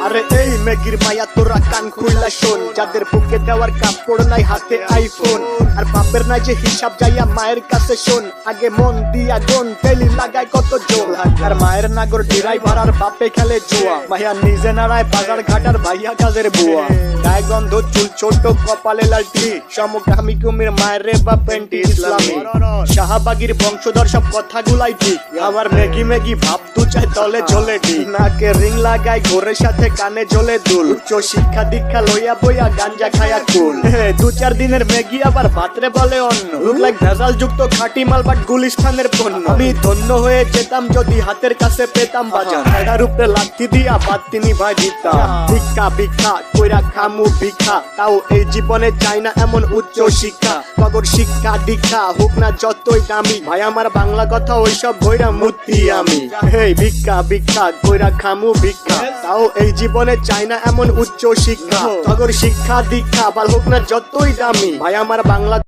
আরে এই মেগির মায়া তোরা কান খুইলা শোন, যাদের বুকে দেওয়ার কাপড় নাই হাতে আইফোন, আর বাপের নাই যে হিসাব যাইয়া মায়ের কাছে শোন, আগে মন দিয়া গুন তেলি লাগায় কত জোর, আর মায়ের নাগর ড্রাইভার আর বাপে খেলে জুয়া, মাইয়া নিজে নাড়ায় বাজার ঘাটার ভাইয়া কাজের বুয়া, গায়ে গন্ধ চুল ছোট কপালে লালটি, সমকামী কুমির মায়ের রে বা পেন্টি ইসলামী, শাহবাগীর বংশধর সব কথাগুলাই ঠিক, আবার মেগি মেগি ভাব তু চাই তলে চলে ঠিক, নাকে রিং লাগায় ঘোরের সাথে কানে জ্বলে দুল, উচ্চ শিক্ষা দীক্ষা লইয়া বইয়া গাঞ্জা খায়া কুল, 2-4 দিনের মেগি আবার ভাতরে বলে অন্য, লুক লাইক ভেজাল যুক্ত খাঁটি মাল বাট গুলিস্তানের পণ্য, আমি ধন্য হয়ে যেতাম যদি হাতের কাছে পেতাম বাজার, এটার উপরে লাথি দিয়া বাতিনি ভাই দিতাম, ভিক্ষা ভিক্ষা কইরা খামু ভিক্ষা, তাও এই জীবনে চাই না এমন উচ্চ শিক্ষা, নগর শিক্ষা দীক্ষা হোক না যতই দামি, ভাই আমার বাংলা কথা ওইসব বইরা মূর্তি আমি, হেই ভিক্ষা ভিক্ষা কইরা খামু ভিক্ষা, তাও এই জীবনে চাই না এমন উচ্চ শিক্ষা, নগর শিক্ষা দীক্ষা বাল হোক না যতই দামি, ভাই আমার বাংলা